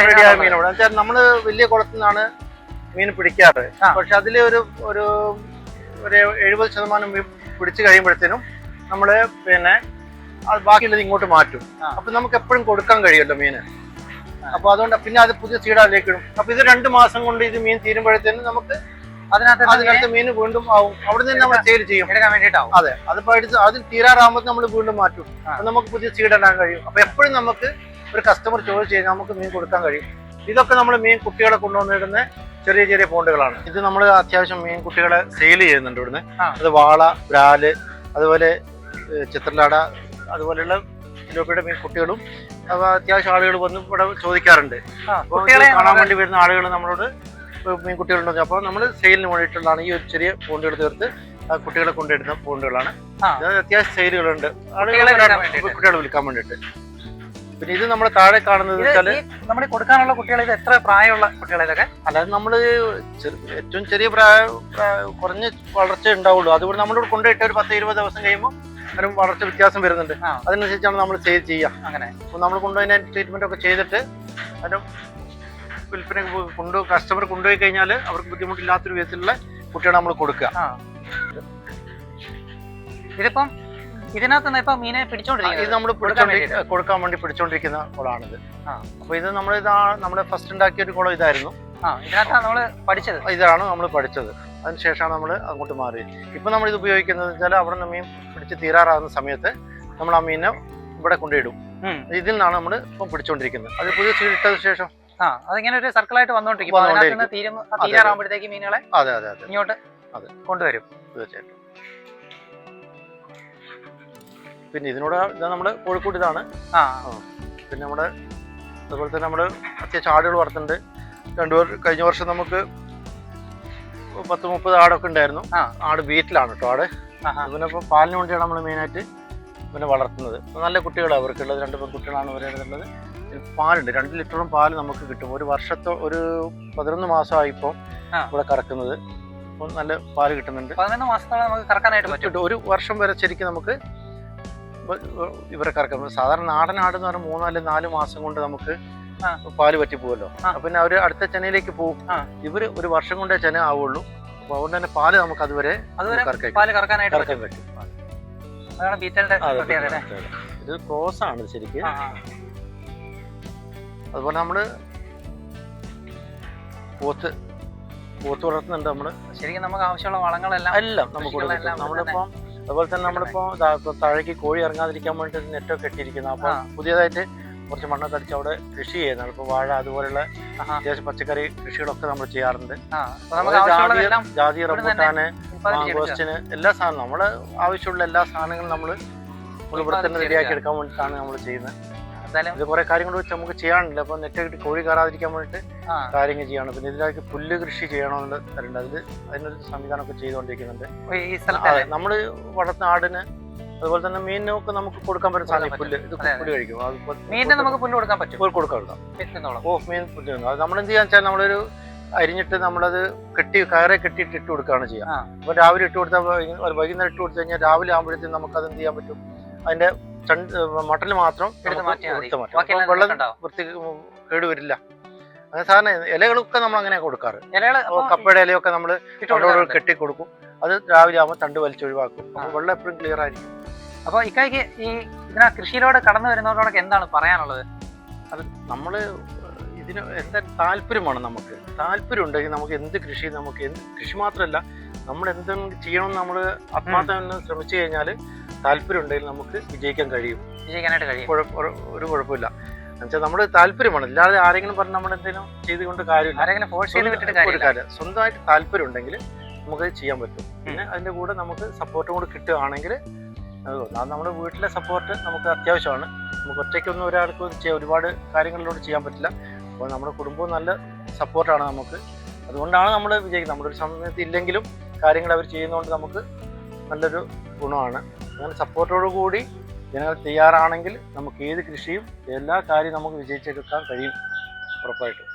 റെഡിയായ മീനോട് വെച്ചാൽ നമ്മള് വലിയ കുളത്തിൽ നിന്നാണ് മീൻ പിടിക്കാറ്. പക്ഷെ അതിൽ ഒരു 70% പിടിച്ചു കഴിയുമ്പോഴത്തേനും നമ്മള് പിന്നെ ബാക്കിയുള്ളത് ഇങ്ങോട്ട് മാറ്റും. അപ്പൊ നമുക്ക് എപ്പോഴും കൊടുക്കാൻ കഴിയുമല്ലോ മീന്. അപ്പൊ അതുകൊണ്ട് പിന്നെ അത് പുതിയ സീഡാലേക്ക് ഇടും. അപ്പൊ ഇത് 2 മാസം കൊണ്ട് ഇത് മീൻ തീരുമ്പോഴത്തേനും നമുക്ക് അതിനകത്ത് മീൻ വീണ്ടും ആവും. അവിടെ നിന്ന് നമ്മൾ സെയിൽ ചെയ്യും എടുക്കാൻ വേണ്ടിയിട്ടാവും. അതെ, അതിപ്പോ അതിൽ തീരാറാകുമ്പോൾ നമ്മൾ വീണ്ടും മാറ്റും. അപ്പൊ നമുക്ക് പുതിയ സീഡ് ഇടാൻ കഴിയും. അപ്പൊ എപ്പോഴും നമുക്ക് ഒരു കസ്റ്റമർ ചോദിച്ചു കഴിഞ്ഞാൽ നമുക്ക് മീൻ കൊടുക്കാൻ കഴിയും. ഇതൊക്കെ നമ്മൾ മീൻ കുട്ടികളെ കൊണ്ടുവന്നിടുന്ന ചെറിയ ചെറിയ പോണ്ടുകളാണ്. ഇത് നമ്മൾ അത്യാവശ്യം മീൻ കുട്ടികളെ സെയിൽ ചെയ്യുന്നുണ്ട് ഇവിടുന്ന്. അത് വാള, ബ്രാല്, അതുപോലെ ചിത്രലാട, അതുപോലെയുള്ള ലോപ്പിയുടെ മീൻ കുട്ടികളും അത്യാവശ്യം ആളുകൾ വന്ന് ഇവിടെ ചോദിക്കാറുണ്ട്. കുട്ടികളെ കാണാൻ വേണ്ടി വരുന്ന ആളുകൾ നമ്മളോട് മീൻ കുട്ടികളുണ്ട്. അപ്പോൾ നമ്മൾ സെയിലിന് വേണ്ടിയിട്ടുള്ളതാണ് ഈ ഒരു ചെറിയ പോണ്ടുകൾ തീർത്ത് കുട്ടികളെ കൊണ്ടിടുന്ന പോണ്ടുകളാണ്. അത്യാവശ്യം സെയിലുകളുണ്ട് കുട്ടികളെ വിൽക്കാൻ വേണ്ടിയിട്ട്. പിന്നെ ഇത് നമ്മൾ താഴെ കാണുന്നത് നമ്മൾ കൊടുക്കാനുള്ള കുട്ടികൾ ഇത് എത്ര പ്രായമുള്ള കുട്ടികളൊക്കെ? അല്ലാതെ നമ്മള് ഏറ്റവും ചെറിയ കുറഞ്ഞ വളർച്ച ഉണ്ടാവുള്ളൂ. അതുകൊണ്ട് നമ്മളിവിടെ കൊണ്ടുപോയിട്ട് ഒരു 10-20 ദിവസം കഴിയുമ്പോൾ അതിനും വളർച്ച വ്യത്യാസം വരുന്നുണ്ട്. അതിനനുസരിച്ചാണ് നമ്മൾ സെയിൽ ചെയ്യുക. അങ്ങനെ അപ്പോൾ നമ്മൾ കൊണ്ടുപോയി ട്രീറ്റ്മെന്റ് ഒക്കെ ചെയ്തിട്ട് അതിന് വിൽപ്പന കസ്റ്റമർ കൊണ്ടുപോയി കഴിഞ്ഞാൽ അവർക്ക് ബുദ്ധിമുട്ടില്ലാത്തൊരു വിധത്തിലുള്ള കുട്ടികളെ നമ്മൾ കൊടുക്കുക. ഇതിപ്പം ഇതിനകത്ത് ഇപ്പൊ മീനെ പിടിച്ചോണ്ടിരിക്കുന്നത് ഇത് നമ്മൾ കൊടുക്കാൻ വേണ്ടി പിടിച്ചോണ്ടിരിക്കുന്ന കുളമാണിത്. അപ്പൊ ഇത് നമ്മള് ഫസ്റ്റ് ഉണ്ടാക്കിയ ഒരു കുളം ഇതായിരുന്നു. ഇതിനകത്താണ് നമ്മള് പഠിച്ചത്. ഇതാണ് നമ്മൾ പഠിച്ചത്. അതിനുശേഷമാണ് നമ്മൾ അങ്ങോട്ട് മാറിയത്. ഇപ്പൊ നമ്മൾ ഇത് ഉപയോഗിക്കുന്നത് വെച്ചാൽ അവിടെ നിന്ന് മീൻ പിടിച്ച് തീരാറാകുന്ന സമയത്ത് നമ്മൾ ആ മീനെ ഇവിടെ കൊണ്ടിടും. ഇതിൽ നിന്നാണ് നമ്മൾ ഇപ്പം പിടിച്ചോണ്ടിരിക്കുന്നത്. അത് പുതിയ സീഡ് ഇട്ടതിന് ശേഷം അതിങ്ങനെ ഒരു സർക്കിളായിട്ട് വന്നോണ്ടിരിക്കും. തീരാറാകുമ്പോഴത്തേക്ക് മീനുകളെ ഇങ്ങോട്ട് കൊണ്ടുവരും. തീർച്ചയായിട്ടും. പിന്നെ ഇതിനോട് നമ്മുടെ കോഴിക്കോട് ഇതാണ്. പിന്നെ നമ്മുടെ അതുപോലെ തന്നെ നമ്മള് അത്യാവശ്യം ആടുകൾ വളർത്തുന്നുണ്ട്. കഴിഞ്ഞ വർഷം നമുക്ക് 10-30 ആടൊക്കെ ഉണ്ടായിരുന്നു. ആട് വീട്ടിലാണ് കേട്ടോ ആട്. പിന്നെ ഇപ്പോൾ പാലിന് വേണ്ടിയാണ് നമ്മൾ മെയിനായിട്ട് പിന്നെ വളർത്തുന്നത്. നല്ല കുട്ടികളാണ് അവർക്കുള്ളത്. 2 പെൺകുട്ടികളാണ് ഇവരുള്ളത്. പാലുണ്ട്, 2 ലിറ്ററും പാല് നമുക്ക് കിട്ടും. ഒരു 11 മാസമായിപ്പോൾ ഇവിടെ കറക്കുന്നത്. അപ്പോൾ നല്ല പാല് കിട്ടുന്നുണ്ട്. 11 മാസത്തോളം നമുക്ക് കറക്കാനായിട്ട് പറ്റും. ഒരു വർഷം വരെ ശരിക്കും നമുക്ക് ഇവരെ കറക്കാം. സാധാരണ നാടൻ ആട് എന്ന് പറഞ്ഞാൽ 3 അല്ലെങ്കിൽ 4 മാസം കൊണ്ട് നമുക്ക് പാല് പറ്റി പോകുമല്ലോ. പിന്നെ അവര് അടുത്ത ചെനയിലേക്ക് പോകും. ഇവര് ഒരു വർഷം കൊണ്ടേ ചെന ആവുള്ളൂ. അപ്പൊ അതുകൊണ്ട് തന്നെ പാല് നമുക്ക് അതുവരെ കറക്കാൻ പറ്റും. ഇത് ക്രോസ് ആണ് ശരിക്കും. അതുപോലെ നമ്മള് പോത്ത് വളർത്തുന്നുണ്ട്. നമ്മള് ശരിക്കും നമുക്ക് ആവശ്യമുള്ള വളങ്ങളെല്ലാം നമുക്ക് നമ്മളിപ്പം അതുപോലെ തന്നെ നമ്മളിപ്പോ താഴേക്ക് കോഴി ഇറങ്ങാതിരിക്കാൻ വേണ്ടി നെറ്റൊക്കെ ഇട്ടിരിക്കുന്നു. അപ്പൊ പുതിയതായിട്ട് കുറച്ച് മണ്ണൊക്കെ അടിച്ച് അവിടെ കൃഷി ചെയ്യുന്നതാണ്. ഇപ്പൊ വാഴ അതുപോലെയുള്ള അത്യാവശ്യം പച്ചക്കറി കൃഷികളൊക്കെ നമ്മൾ ചെയ്യാറുണ്ട്. ജാതി, റംബൂട്ടാന്, മാങ്കോസ്റ്റിന് എല്ലാ സാധനവും നമ്മള് ആവശ്യമുള്ള എല്ലാ സാധനങ്ങളും നമ്മൾ ഇവിടെ തന്നെ റെഡിയാക്കി എടുക്കാൻ വേണ്ടിയിട്ടാണ് നമ്മൾ ചെയ്യുന്നത്. ഇത് കുറെ കാര്യങ്ങൾ വെച്ച് നമുക്ക് ചെയ്യാനില്ല. അപ്പൊ നെറ്റ് കിട്ടി കോഴി കയറാതിരിക്കാൻ വേണ്ടിയിട്ട് കാര്യങ്ങൾ ചെയ്യാണ്. പിന്നെ ഇതിലേക്ക് പുല്ല് കൃഷി ചെയ്യണമെന്ന് തരുന്നുണ്ട്. അതിനൊരു സംവിധാനമൊക്കെ ചെയ്തുകൊണ്ടിരിക്കുന്നുണ്ട്. നമ്മള് വളർത്തുന്ന ആടിന് അതുപോലെ തന്നെ മീനിനൊക്കെ നമുക്ക് കൊടുക്കാൻ പറ്റുന്ന സാധനം പുല്ല്. ഇത് പുല്ല് കഴിക്കും. മീനിന് നമുക്ക് പുല്ല് കൊടുക്കാൻ പറ്റും. കൊടുക്കാം. മീൻ പുല്ല് തിന്നും. അത് നമ്മൾ എന്ത് ചെയ്യാന്ന് വെച്ചാൽ നമ്മളൊരു അരിഞ്ഞിട്ട് നമ്മളത് കയറെ കെട്ടിയിട്ട് ഇട്ട് കൊടുക്കുകയാണ് ചെയ്യുക. അപ്പൊ രാവിലെ ഇട്ട് കൊടുത്താൽ വൈകുന്നേരം ഇട്ട് കൊടുത്തു കഴിഞ്ഞാൽ രാവിലെ ആകുമ്പോഴത്തേക്കും നമുക്ക് അത് എന്ത് ചെയ്യാൻ പറ്റും, അതിന്റെ മട്ടല് മാത്രം എടുത്ത് മാറ്റാം. വെള്ളം വൃത്തി കേടുവരില്ല. അങ്ങനെ സാധാരണ ഇലകളൊക്കെ നമ്മൾ അങ്ങനെ കൊടുക്കാറ്. കപ്പയുടെ ഇലയൊക്കെ നമ്മൾ കെട്ടി കൊടുക്കും. അത് രാവിലെ ആകുമ്പോൾ തണ്ട് വലിച്ചൊഴിവാക്കും. അപ്പോൾ വെള്ളം എപ്പോഴും ക്ലിയർ ആയിരിക്കും. അപ്പോൾ ഇക്കായ്ക്ക് ഈ കൃഷിയിലൂടെ കടന്നു വരുന്നവരോടൊക്കെ എന്താണ് പറയാനുള്ളത്? അത് നമ്മള് ഇതിന് എന്താ താല്പര്യമാണ്. നമുക്ക് താല്പര്യം ഉണ്ടെങ്കിൽ നമുക്ക് എന്ത് കൃഷി മാത്രമല്ല നമ്മൾ എന്തെങ്കിലും ചെയ്യണമെന്ന് നമ്മൾ ആത്മാർത്ഥം ശ്രമിച്ചു കഴിഞ്ഞാൽ താല്പര്യം ഉണ്ടെങ്കിൽ നമുക്ക് വിജയിക്കാനായിട്ട് കഴിയും. ഒരു കുഴപ്പമില്ല. എന്നുവെച്ചാൽ നമ്മുടെ താല്പര്യമാണ്. അല്ലാതെ ആരെങ്കിലും പറഞ്ഞ് നമ്മൾ എന്തെങ്കിലും ചെയ്തുകൊണ്ട് കാര്യമില്ല. സ്വന്തമായിട്ട് താല്പര്യം ഉണ്ടെങ്കിൽ നമുക്ക് ചെയ്യാൻ പറ്റും. പിന്നെ അതിന്റെ കൂടെ നമുക്ക് സപ്പോർട്ടും കൂടെ കിട്ടുകയാണെങ്കിൽ നമ്മുടെ വീട്ടിലെ സപ്പോർട്ട് നമുക്ക് അത്യാവശ്യമാണ്. നമുക്ക് ഒറ്റയ്ക്കൊന്നും ഒരാൾക്ക് ഒരുപാട് കാര്യങ്ങളിലൂടെ ചെയ്യാൻ പറ്റില്ല. അപ്പോൾ നമ്മുടെ കുടുംബവും നല്ല സപ്പോർട്ടാണ് നമുക്ക്. അതുകൊണ്ടാണ് നമ്മൾ വിജയിക്കുന്നത്. നമ്മളൊരു സമയത്ത് ഇല്ലെങ്കിലും കാര്യങ്ങൾ അവർ ചെയ്യുന്നതുകൊണ്ട് നമുക്ക് നല്ലൊരു ഗുണമാണ്. അങ്ങനെ സപ്പോർട്ടോടു കൂടി ജനങ്ങൾ തയ്യാറാണെങ്കിൽ നമുക്ക് ഏത് കൃഷിയും എല്ലാ കാര്യവും നമുക്ക് വിജയിച്ചെടുക്കാൻ കഴിയും ഉറപ്പായിട്ടും.